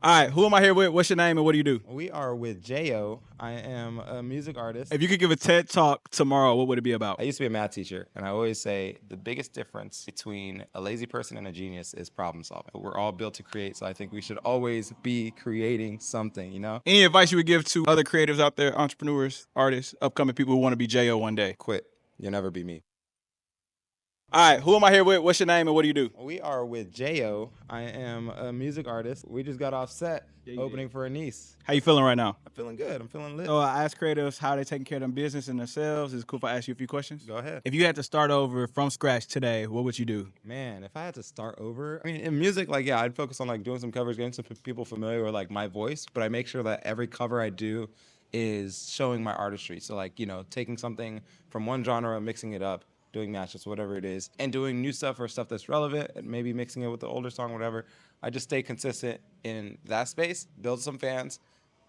All right, who am I here with? What's your name and what do you do? We are with Jayo. I am a music artist. If you could give a TED Talk tomorrow, what would it be about? I used to be a math teacher, and I always say the biggest difference between a lazy person and a genius is problem solving. We're all built to create, so I think we should always be creating something, you know? Any advice you would give to other creatives out there, entrepreneurs, artists, upcoming people who want to be Jayo one day? Quit. You'll never be me. All right, who am I here with? What's your name and what do you do? We are with Jayo. I am a music artist. We just got off set opening for a niece. How you feeling right now? I'm feeling good. I'm feeling lit. So I ask creatives how they're taking care of their business and themselves. Is it cool if I ask you a few questions? Go ahead. If you had to start over from scratch today, what would you do? Man, if I had to start over, I mean, in music, like, yeah, I'd focus on like doing some covers, getting some people familiar with like my voice, but I make sure that every cover I do is showing my artistry. So like, taking something from one genre, mixing it up, doing matchups, whatever it is, and doing new stuff or stuff that's relevant, and maybe mixing it with the older song, whatever. I just stay consistent in that space, build some fans,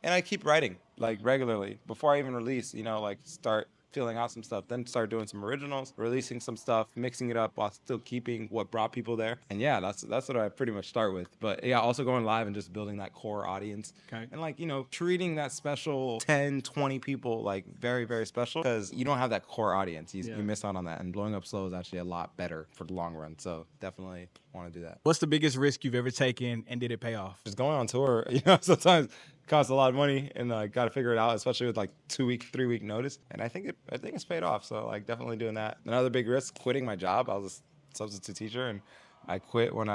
and I keep writing like regularly before I even release, like start feeling out some stuff, then start doing some originals, releasing some stuff, mixing it up while still keeping what brought people there. And yeah, that's what I pretty much start with. But yeah, also going live and just building that core audience. Okay. And like, treating that special 10, 20 people like very, very special, because you don't have that core audience. You miss out on that. And blowing up slow is actually a lot better for the long run. So definitely want to do that. What's the biggest risk you've ever taken and did it pay off? Just going on tour, sometimes costs a lot of money, and got to figure it out, especially with like 2-week, 3-week notice. And I think it's paid off. So like definitely doing that. Another big risk, quitting my job. I was a substitute teacher, and I quit when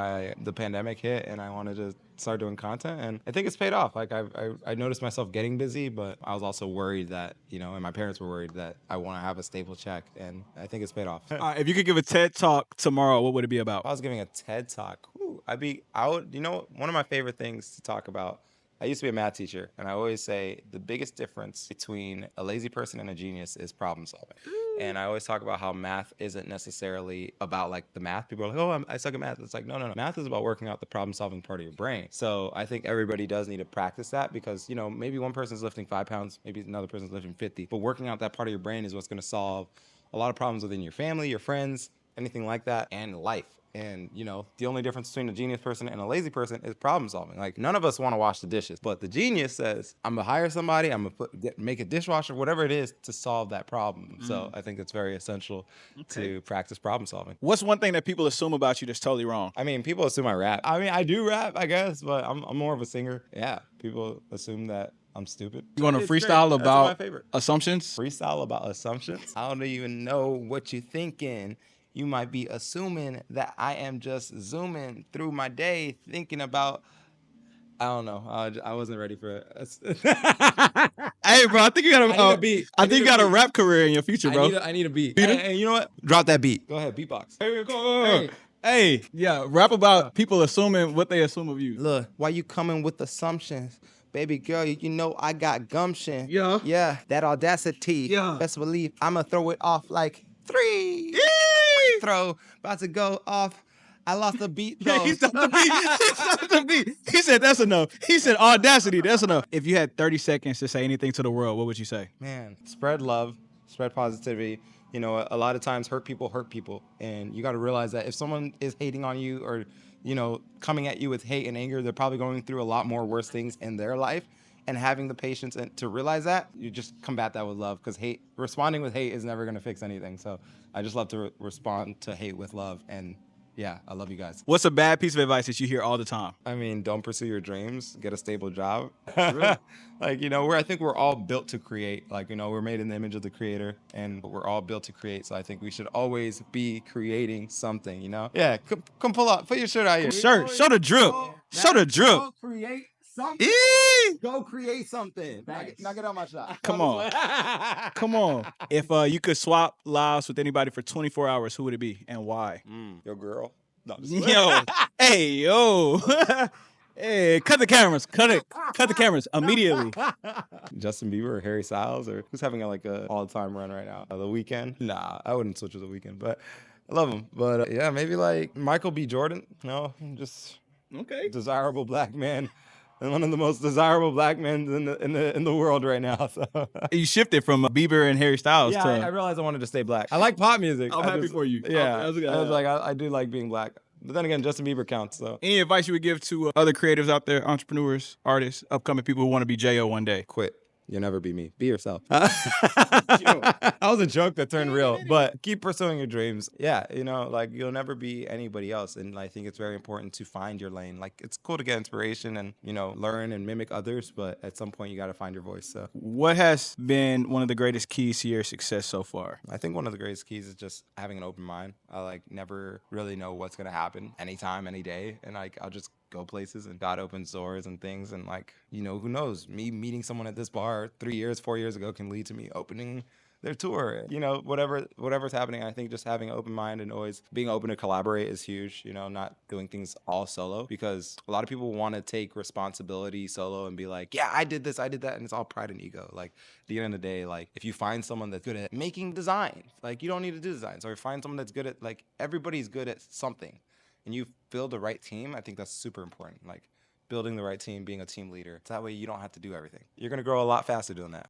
the pandemic hit, and I wanted to start doing content, and I think it's paid off. Like I noticed myself getting busy, but I was also worried that, and my parents were worried that I want to have a stable check, and I think it's paid off. If you could give a TED Talk tomorrow, what would it be about? If I was giving a TED Talk, one of my favorite things to talk about, I used to be a math teacher, and I always say the biggest difference between a lazy person and a genius is problem solving. And I always talk about how math isn't necessarily about like the math. People are like, oh, I suck at math. It's like, no. Math is about working out the problem solving part of your brain. So I think everybody does need to practice that, because, maybe one person's lifting 5 pounds, maybe another person's lifting 50, but working out that part of your brain is what's going to solve a lot of problems within your family, your friends, anything like that, and life. And, the only difference between a genius person and a lazy person is problem solving. Like, none of us want to wash the dishes, but the genius says, I'm going to hire somebody, I'm going to make a dishwasher, whatever it is, to solve that problem. So I think it's very essential to practice problem solving. What's one thing that people assume about you that's totally wrong? I mean, people assume I rap. I mean, I do rap, I guess, but I'm more of a singer. Yeah, people assume that I'm stupid. You want to freestyle about assumptions? Freestyle about assumptions? I don't even know what you're thinking. You might be assuming that I am just zooming through my day thinking about, I don't know. I wasn't ready for it. Hey, bro, I think you got I need a beat. I think you got a rap career in your future, bro. I need a beat. Hey, you know what? Drop that beat. Go ahead, beatbox. Hey, yeah, rap about people assuming what they assume of you. Look, why you coming with assumptions? Baby girl, you know I got gumption. Yeah. Yeah, that audacity. Yeah. Best believe I'ma throw it off like 3. Throw, about to go off. I lost the beat though. Yeah, he stopped the beat. He stopped the beat. He said that's enough. He said audacity, that's enough. If you had 30 seconds to say anything to the world, what would you say? Man, spread love, spread positivity. A lot of times hurt people, and you got to realize that if someone is hating on you or, coming at you with hate and anger, they're probably going through a lot more worse things in their life. And having the patience to realize that, you just combat that with love, because responding with hate is never going to fix anything. So I just love to respond to hate with love. And yeah, I love you guys. What's a bad piece of advice that you hear all the time? I mean, don't pursue your dreams. Get a stable job. Like, I think we're all built to create. Like, we're made in the image of the creator, and we're all built to create. So I think we should always be creating something, Yeah, come pull up. Put your shirt out here. Show the drip. Show the drip. Go create something. Go create something. Nice. Knock it out my shot. Come on. Come on. If you could swap lives with anybody for 24 hours, who would it be and why? Your girl. No, Yo. Hey, yo. Hey, cut the cameras. Cut the cameras immediately. Justin Bieber or Harry Styles, or who's having a all-time run right now? The Weeknd? Nah, I wouldn't switch with The Weeknd, but I love him. But yeah, maybe like Michael B. Jordan. No, just desirable black man. And one of the most desirable black men in the world right now. So you shifted from Bieber and Harry Styles. Yeah, I realized I wanted to stay black. I like pop music. I'm happy for you. Yeah, I was like, I do like being black. But then again, Justin Bieber counts. So Any advice you would give to other creatives out there, entrepreneurs, artists, upcoming people who want to be Jayo one day? quit. You'll never be me. Be yourself. That was a joke that turned real, but keep pursuing your dreams. Yeah, like you'll never be anybody else. And I think it's very important to find your lane. Like it's cool to get inspiration and, learn and mimic others, but at some point you got to find your voice. So What has been one of the greatest keys to your success so far? I think one of the greatest keys is just having an open mind. I never really know what's going to happen anytime, any day. And I'll just go places and God opens doors and things. And who knows, me meeting someone at this bar 3 years, 4 years ago can lead to me opening their tour, whatever's happening. I think just having an open mind and always being open to collaborate is huge, not doing things all solo, because a lot of people want to take responsibility solo and be like, yeah, I did this, I did that. And it's all pride and ego. Like at the end of the day, if you find someone that's good at making design, you don't need to do designs, or find someone that's good at, everybody's good at something and you build the right team. I think that's super important. Building the right team, being a team leader. So that way you don't have to do everything. You're going to grow a lot faster doing that.